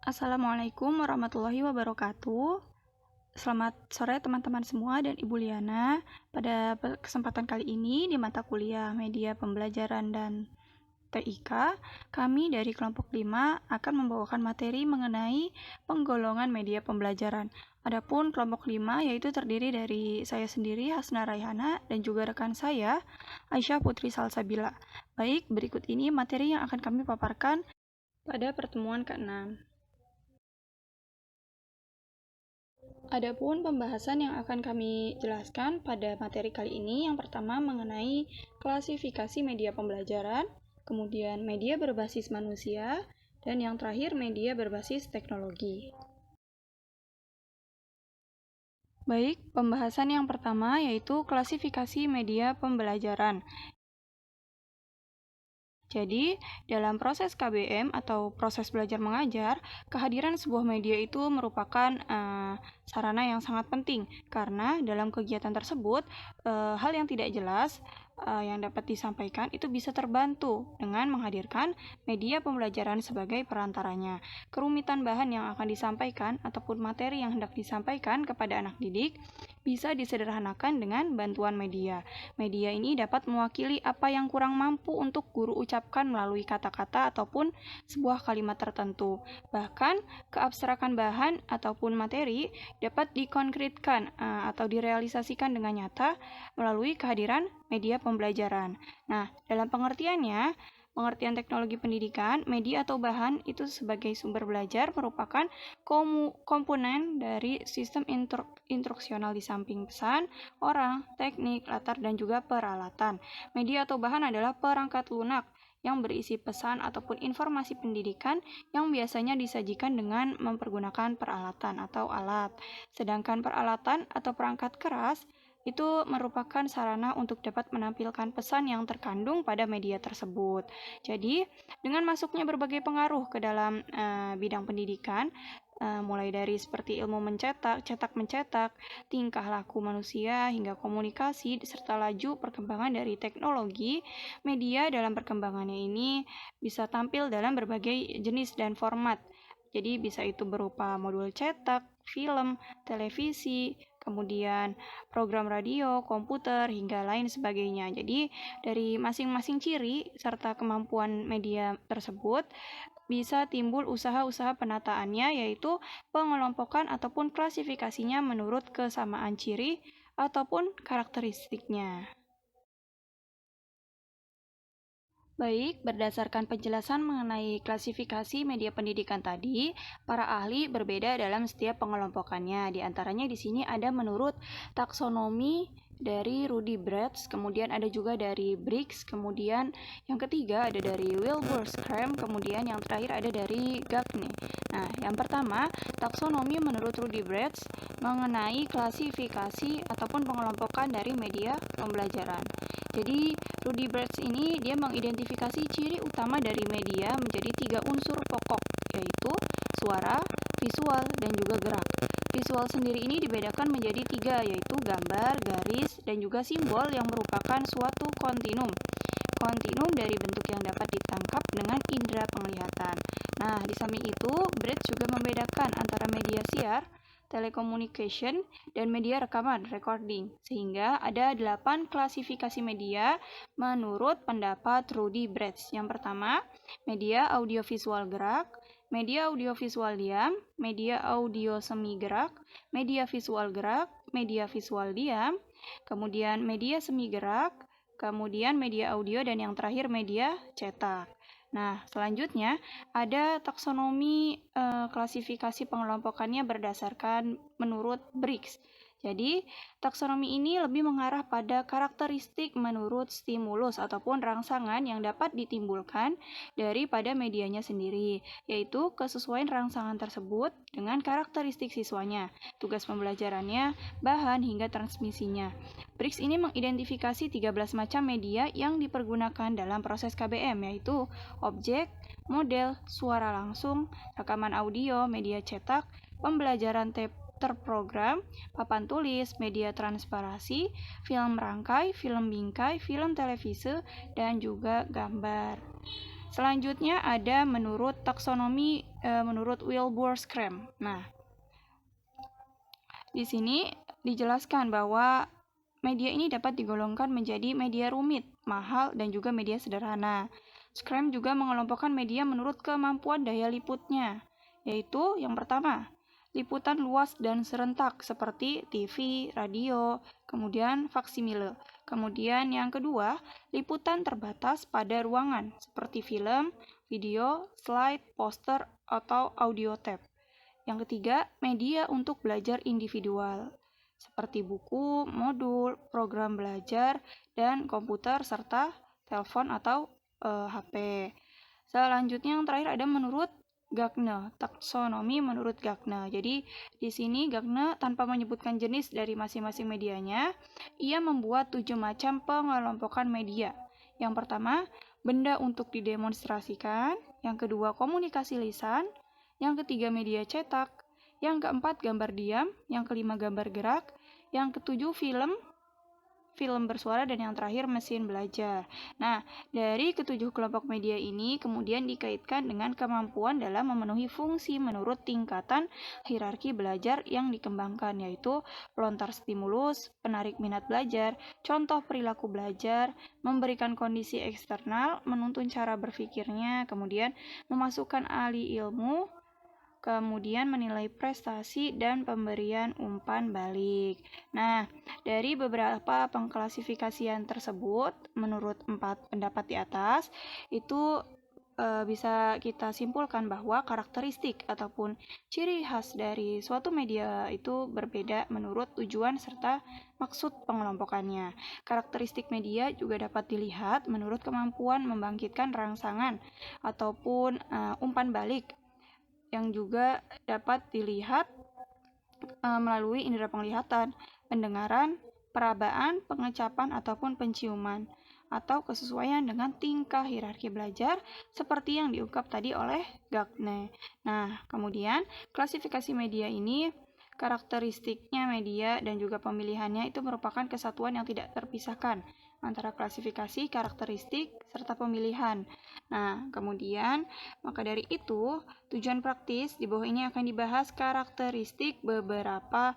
Assalamualaikum warahmatullahi wabarakatuh. Selamat sore teman-teman semua dan Ibu Liana. Pada kesempatan kali ini di mata kuliah Media Pembelajaran dan TIK, kami dari kelompok 5 akan membawakan materi mengenai penggolongan media pembelajaran. Adapun kelompok 5 yaitu terdiri dari saya sendiri, Hasna Raihana, dan juga rekan saya, Aisyah Putri Salsabila. Baik, berikut ini materi yang akan kami paparkan pada pertemuan ke-6. Adapun pembahasan yang akan kami jelaskan pada materi kali ini, yang pertama mengenai klasifikasi media pembelajaran, kemudian media berbasis manusia, dan yang terakhir media berbasis teknologi. Baik, pembahasan yang pertama yaitu klasifikasi media pembelajaran. Jadi, dalam proses KBM atau proses belajar mengajar, kehadiran sebuah media itu merupakan sarana yang sangat penting karena dalam kegiatan tersebut hal yang tidak jelas yang dapat disampaikan itu bisa terbantu dengan menghadirkan media pembelajaran sebagai perantaranya. Kerumitan bahan yang akan disampaikan ataupun materi yang hendak disampaikan kepada anak didik bisa disederhanakan dengan bantuan media. Media ini dapat mewakili apa yang kurang mampu untuk guru ucapkan melalui kata-kata ataupun sebuah kalimat tertentu. Bahkan, keabstrakan bahan ataupun materi dapat dikonkretkan atau direalisasikan dengan nyata melalui kehadiran media pembelajaran. Nah, dalam pengertiannya, pengertian teknologi pendidikan, media atau bahan itu sebagai sumber belajar merupakan komponen dari sistem instruksional di samping pesan, orang, teknik, latar, dan juga peralatan. Media atau bahan adalah perangkat lunak yang berisi pesan ataupun informasi pendidikan yang biasanya disajikan dengan mempergunakan peralatan atau alat. Sedangkan peralatan atau perangkat keras itu merupakan sarana untuk dapat menampilkan pesan yang terkandung pada media tersebut. Jadi, dengan masuknya berbagai pengaruh ke dalam bidang pendidikan, mulai dari seperti ilmu mencetak, cetak mencetak, tingkah laku manusia, hingga komunikasi, serta laju perkembangan dari teknologi, media dalam perkembangannya ini bisa tampil dalam berbagai jenis dan format. Jadi bisa itu berupa modul cetak, film, televisi, kemudian program radio, komputer, hingga lain sebagainya. Jadi dari masing-masing ciri serta kemampuan media tersebut bisa timbul usaha-usaha penataannya, yaitu pengelompokan ataupun klasifikasinya menurut kesamaan ciri ataupun karakteristiknya. Baik, berdasarkan penjelasan mengenai klasifikasi media pendidikan tadi, para ahli berbeda dalam setiap pengelompokannya. Di antaranya di sini ada menurut taksonomi dari Rudy Bretz, kemudian ada juga dari Briggs, kemudian yang ketiga ada dari Wilbur-Scrum, kemudian yang terakhir ada dari Gagne. Nah, yang pertama, taksonomi menurut Rudy Bretz mengenai klasifikasi ataupun pengelompokan dari media pembelajaran. Jadi, Rudy Bretz ini dia mengidentifikasi ciri utama dari media menjadi 3 unsur pokok, yaitu suara, visual, dan juga gerak. Visual sendiri ini dibedakan menjadi 3, yaitu gambar, garis, dan juga simbol yang merupakan suatu kontinum. Kontinum dari bentuk yang dapat ditangkap dengan indera penglihatan. Nah, di samping itu, Bretz juga membedakan antara media siar, telecommunication, dan media rekaman, recording, sehingga ada 8 klasifikasi media menurut pendapat Rudy Bretz. Yang pertama, media audiovisual gerak, media audiovisual diam, media audio semi gerak, media visual gerak, media visual diam, kemudian media semi gerak, kemudian media audio, dan yang terakhir media cetak. Nah, selanjutnya ada taksonomi klasifikasi pengelompokannya berdasarkan menurut Briggs. Jadi, taksonomi ini lebih mengarah pada karakteristik menurut stimulus ataupun rangsangan yang dapat ditimbulkan daripada medianya sendiri, yaitu kesesuaian rangsangan tersebut dengan karakteristik siswanya, tugas pembelajarannya, bahan, hingga transmisinya. Briggs ini mengidentifikasi 13 macam media yang dipergunakan dalam proses KBM, yaitu objek, model, suara langsung, rekaman audio, media cetak, pembelajaran terprogram, papan tulis, media transparasi, film rangkai, film bingkai, film televisi, dan juga gambar. Selanjutnya ada menurut taksonomi menurut Wilbur-Scrum. Nah, di sini dijelaskan bahwa media ini dapat digolongkan menjadi media rumit, mahal, dan juga media sederhana. Scrum juga mengelompokkan media menurut kemampuan daya liputnya, yaitu yang pertama, liputan luas dan serentak seperti TV, radio, kemudian faksimile. Kemudian yang kedua, liputan terbatas pada ruangan seperti film, video, slide, poster, atau audio tape. Yang ketiga, media untuk belajar individual seperti buku, modul, program belajar, dan komputer serta telepon atau HP. Selanjutnya yang terakhir ada menurut Gagne, taksonomi menurut Gagne. Jadi di sini Gagne tanpa menyebutkan jenis dari masing-masing medianya, ia membuat 7 macam pengelompokan media. Yang pertama, benda untuk didemonstrasikan. Yang kedua, komunikasi lisan. Yang ketiga, media cetak. Yang keempat, gambar diam. Yang kelima, gambar gerak. Yang ketujuh, film bersuara, dan yang terakhir mesin belajar. Nah, dari ketujuh kelompok media ini kemudian dikaitkan dengan kemampuan dalam memenuhi fungsi menurut tingkatan hierarki belajar yang dikembangkan, yaitu pelontar stimulus, penarik minat belajar, contoh perilaku belajar, memberikan kondisi eksternal, menuntun cara berpikirnya, kemudian memasukkan ahli ilmu, kemudian menilai prestasi dan pemberian umpan balik. Nah, dari beberapa pengklasifikasian tersebut, menurut 4 pendapat di atas, itu bisa kita simpulkan bahwa karakteristik ataupun ciri khas dari suatu media itu berbeda menurut tujuan serta maksud pengelompokannya. Karakteristik media juga dapat dilihat menurut kemampuan membangkitkan rangsangan ataupun umpan balik, yang juga dapat dilihat melalui indera penglihatan, pendengaran, perabaan, pengecapan, ataupun penciuman, atau kesesuaian dengan tingkah hierarki belajar seperti yang diungkap tadi oleh Gagne. Nah, kemudian klasifikasi media ini, karakteristiknya media dan juga pemilihannya itu merupakan kesatuan yang tidak terpisahkan antara klasifikasi, karakteristik, serta pemilihan. Nah, kemudian maka dari itu, tujuan praktis di bawah ini akan dibahas karakteristik beberapa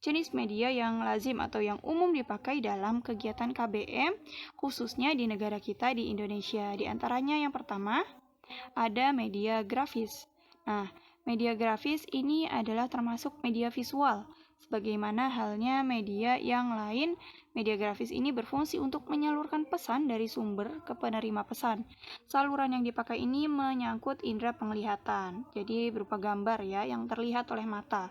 jenis media yang lazim atau yang umum dipakai dalam kegiatan KBM, khususnya di negara kita di Indonesia. Di antaranya yang pertama, ada media grafis. Nah, media grafis ini adalah termasuk media visual. Sebagaimana halnya media yang lain, media grafis ini berfungsi untuk menyalurkan pesan dari sumber ke penerima pesan. Saluran yang dipakai ini menyangkut indera penglihatan, jadi berupa gambar ya yang terlihat oleh mata.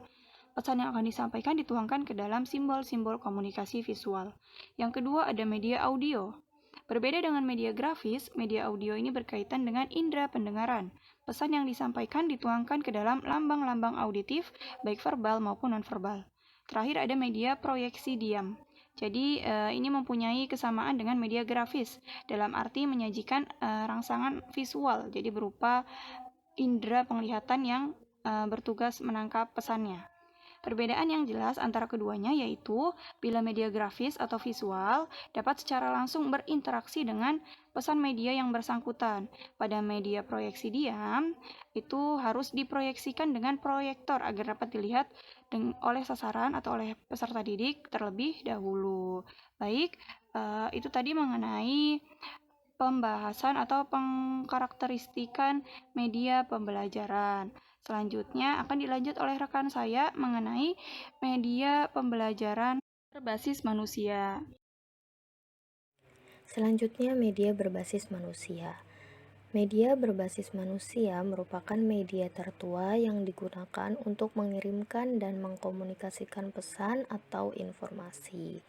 Pesan yang akan disampaikan dituangkan ke dalam simbol-simbol komunikasi visual. Yang kedua ada media audio. Berbeda dengan media grafis, media audio ini berkaitan dengan indera pendengaran. Pesan yang disampaikan dituangkan ke dalam lambang-lambang auditif, baik verbal maupun nonverbal. Terakhir ada media proyeksi diam. Jadi ini mempunyai kesamaan dengan media grafis dalam arti menyajikan rangsangan visual, jadi berupa indera penglihatan yang bertugas menangkap pesannya. Perbedaan yang jelas antara keduanya yaitu bila media grafis atau visual dapat secara langsung berinteraksi dengan pesan media yang bersangkutan. Pada media proyeksi diam, itu harus diproyeksikan dengan proyektor agar dapat dilihat oleh sasaran atau oleh peserta didik terlebih dahulu. Baik, itu tadi mengenai pembahasan atau pengkarakteristikan media pembelajaran. Selanjutnya akan dilanjut oleh rekan saya mengenai media pembelajaran berbasis manusia. Selanjutnya, media berbasis manusia. Media berbasis manusia merupakan media tertua yang digunakan untuk mengirimkan dan mengkomunikasikan pesan atau informasi.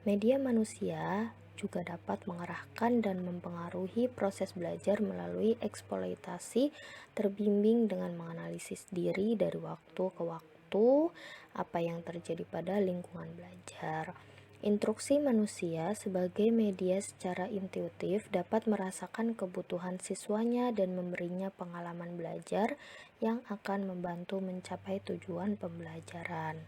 Media manusia juga dapat mengarahkan dan mempengaruhi proses belajar melalui eksploitasi terbimbing dengan menganalisis diri dari waktu ke waktu apa yang terjadi pada lingkungan belajar. Instruksi manusia sebagai media secara intuitif dapat merasakan kebutuhan siswanya dan memberinya pengalaman belajar yang akan membantu mencapai tujuan pembelajaran.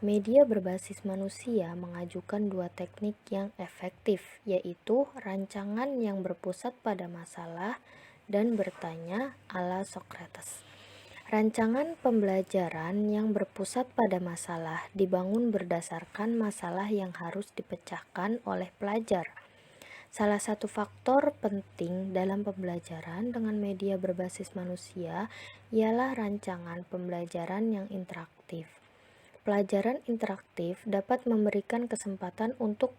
Media berbasis manusia mengajukan dua teknik yang efektif, yaitu rancangan yang berpusat pada masalah dan bertanya ala Socrates. Rancangan pembelajaran yang berpusat pada masalah dibangun berdasarkan masalah yang harus dipecahkan oleh pelajar. Salah satu faktor penting dalam pembelajaran dengan media berbasis manusia ialah rancangan pembelajaran yang interaktif. Pelajaran interaktif dapat memberikan kesempatan untuk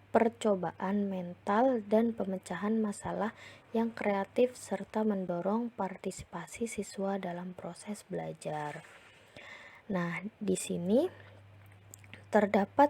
percobaan mental dan pemecahan masalah yang kreatif serta mendorong partisipasi siswa dalam proses belajar. Nah, di sini terdapat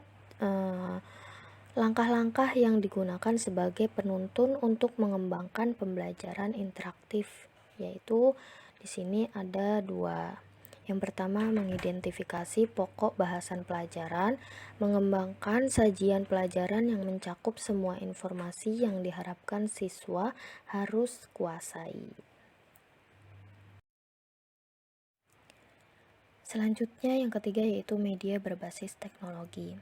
langkah-langkah yang digunakan sebagai penuntun untuk mengembangkan pembelajaran interaktif, yaitu di sini ada dua. Yang pertama, mengidentifikasi pokok bahasan pelajaran, mengembangkan sajian pelajaran yang mencakup semua informasi yang diharapkan siswa harus kuasai. Selanjutnya yang ketiga yaitu media berbasis teknologi.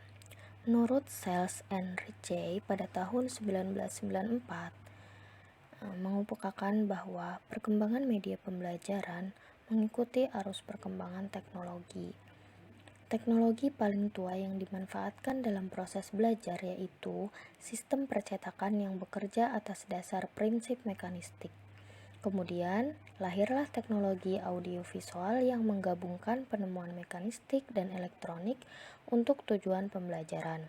Menurut Sells and Ritchie pada tahun 1994 mengemukakan bahwa perkembangan media pembelajaran mengikuti arus perkembangan teknologi. Teknologi paling tua yang dimanfaatkan dalam proses belajar yaitu sistem percetakan yang bekerja atas dasar prinsip mekanistik. Kemudian, lahirlah teknologi audiovisual yang menggabungkan penemuan mekanistik dan elektronik untuk tujuan pembelajaran.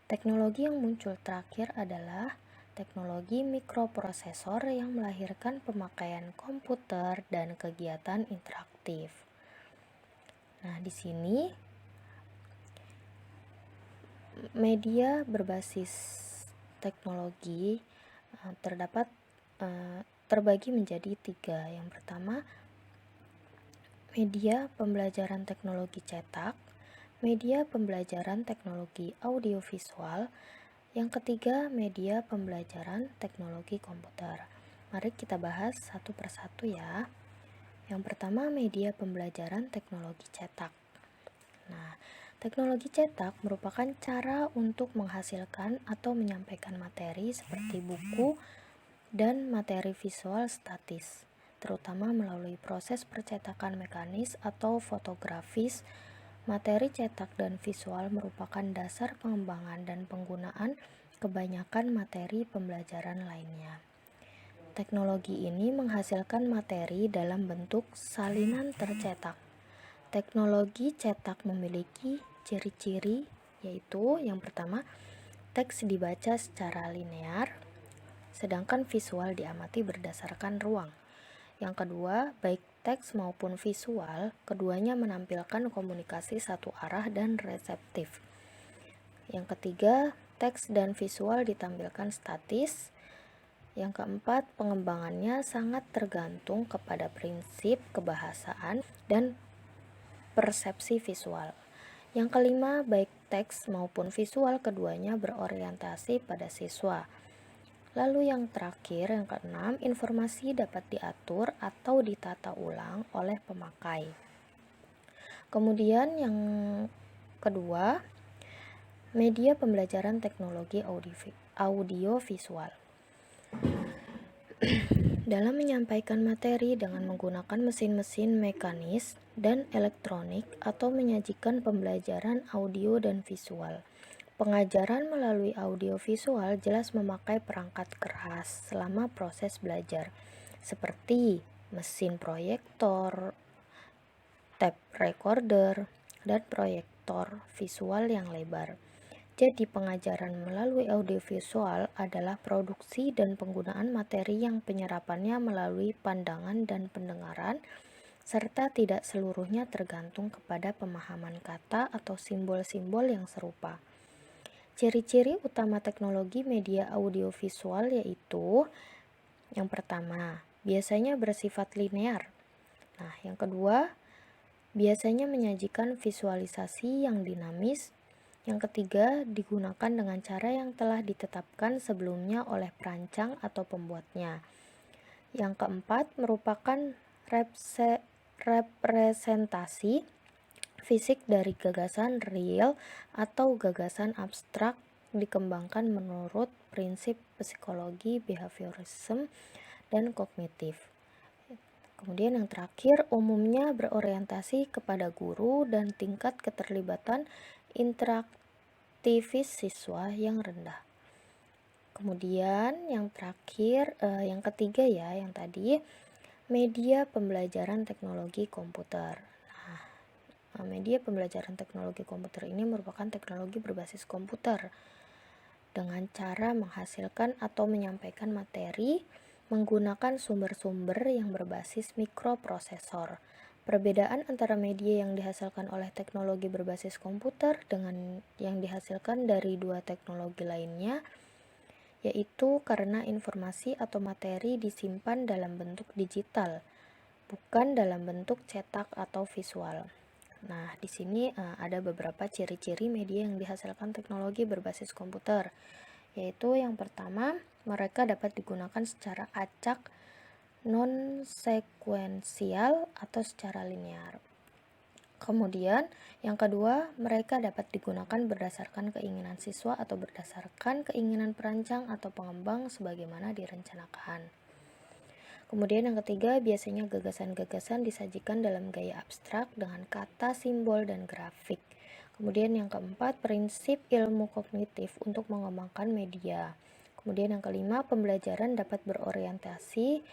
Teknologi yang muncul terakhir adalah teknologi mikroprosesor yang melahirkan pemakaian komputer dan kegiatan interaktif. Nah, di sini media berbasis teknologi terbagi menjadi tiga. Yang pertama, media pembelajaran teknologi cetak, media pembelajaran teknologi audiovisual, yang ketiga, media pembelajaran teknologi komputer. Mari kita bahas satu persatu ya. Yang pertama, media pembelajaran teknologi cetak. Nah, teknologi cetak merupakan cara untuk menghasilkan atau menyampaikan materi seperti buku dan materi visual statis, terutama melalui proses percetakan mekanis atau fotografis. Materi cetak dan visual merupakan dasar pengembangan dan penggunaan kebanyakan materi pembelajaran lainnya. Teknologi ini menghasilkan materi dalam bentuk salinan tercetak. Teknologi cetak memiliki ciri-ciri, yaitu yang pertama, teks dibaca secara linear, sedangkan visual diamati berdasarkan ruang. Yang kedua, baik teks maupun visual, keduanya menampilkan komunikasi satu arah dan reseptif. Yang ketiga, teks dan visual ditampilkan statis. Yang keempat, pengembangannya sangat tergantung kepada prinsip kebahasaan dan persepsi visual. Yang kelima, baik teks maupun visual keduanya berorientasi pada siswa. Lalu yang terakhir, yang keenam, informasi dapat diatur atau ditata ulang oleh pemakai. Kemudian yang kedua, media pembelajaran teknologi audiovisual. Dalam menyampaikan materi dengan menggunakan mesin-mesin mekanis dan elektronik atau menyajikan pembelajaran audio dan visual. Pengajaran melalui audiovisual jelas memakai perangkat keras selama proses belajar, seperti mesin proyektor, tape recorder, dan proyektor visual yang lebar. Jadi, pengajaran melalui audiovisual adalah produksi dan penggunaan materi yang penyerapannya melalui pandangan dan pendengaran, serta tidak seluruhnya tergantung kepada pemahaman kata atau simbol-simbol yang serupa. Ciri-ciri utama teknologi media audiovisual yaitu yang pertama, biasanya bersifat linear. Nah, yang kedua, biasanya menyajikan visualisasi yang dinamis. Yang ketiga, digunakan dengan cara yang telah ditetapkan sebelumnya oleh perancang atau pembuatnya. Yang keempat, merupakan representasi fisik dari gagasan real atau gagasan abstrak dikembangkan menurut prinsip psikologi behaviorism dan kognitif. Kemudian yang terakhir, umumnya berorientasi kepada guru dan tingkat keterlibatan interaktivis siswa yang rendah. Kemudian yang terakhir, yang ketiga ya, yang tadi media pembelajaran teknologi komputer. Media pembelajaran teknologi komputer ini merupakan teknologi berbasis komputer dengan cara menghasilkan atau menyampaikan materi menggunakan sumber-sumber yang berbasis mikroprosesor. Perbedaan antara media yang dihasilkan oleh teknologi berbasis komputer dengan yang dihasilkan dari dua teknologi lainnya yaitu karena informasi atau materi disimpan dalam bentuk digital, bukan dalam bentuk cetak atau visual. Nah, di sini ada beberapa ciri-ciri media yang dihasilkan teknologi berbasis komputer, yaitu yang pertama, mereka dapat digunakan secara acak, non-sekuensial, atau secara linear. Kemudian, yang kedua, mereka dapat digunakan berdasarkan keinginan siswa atau berdasarkan keinginan perancang atau pengembang sebagaimana direncanakan. Kemudian yang ketiga, biasanya gagasan-gagasan disajikan dalam gaya abstrak dengan kata, simbol, dan grafik. Kemudian yang keempat, prinsip ilmu kognitif untuk mengembangkan media. Kemudian yang kelima, pembelajaran dapat berorientasi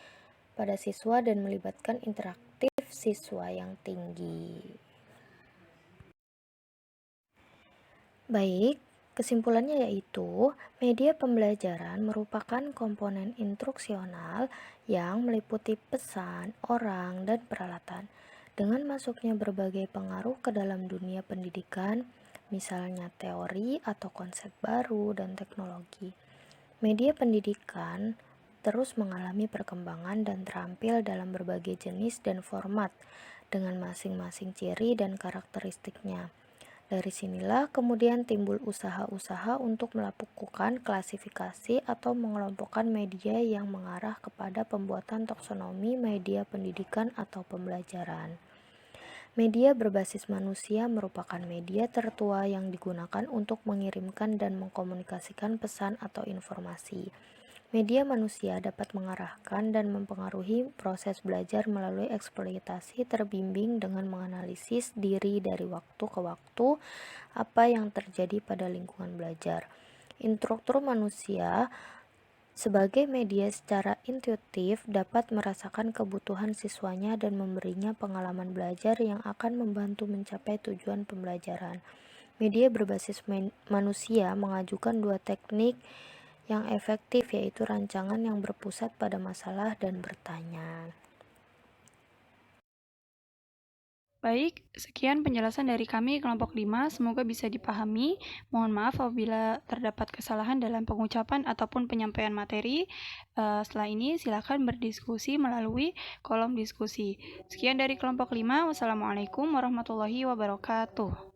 pada siswa dan melibatkan interaktif siswa yang tinggi. Baik, kesimpulannya yaitu media pembelajaran merupakan komponen instruksional yang meliputi pesan, orang, dan peralatan. Dengan masuknya berbagai pengaruh ke dalam dunia pendidikan, misalnya teori atau konsep baru dan teknologi, media pendidikan terus mengalami perkembangan dan terampil dalam berbagai jenis dan format dengan masing-masing ciri dan karakteristiknya. Dari sinilah kemudian timbul usaha-usaha untuk melakukan klasifikasi atau mengelompokkan media yang mengarah kepada pembuatan taksonomi media pendidikan atau pembelajaran. Media berbasis manusia merupakan media tertua yang digunakan untuk mengirimkan dan mengkomunikasikan pesan atau informasi. Media manusia dapat mengarahkan dan mempengaruhi proses belajar melalui eksploitasi terbimbing dengan menganalisis diri dari waktu ke waktu apa yang terjadi pada lingkungan belajar. Instruktur manusia sebagai media secara intuitif dapat merasakan kebutuhan siswanya dan memberinya pengalaman belajar yang akan membantu mencapai tujuan pembelajaran. Media berbasis manusia mengajukan dua teknik yang efektif, yaitu rancangan yang berpusat pada masalah dan bertanya. Baik, sekian penjelasan dari kami kelompok 5, semoga bisa dipahami. Mohon maaf apabila terdapat kesalahan dalam pengucapan ataupun penyampaian materi. Setelah ini silakan berdiskusi melalui kolom diskusi. Sekian dari kelompok 5, wassalamualaikum warahmatullahi wabarakatuh.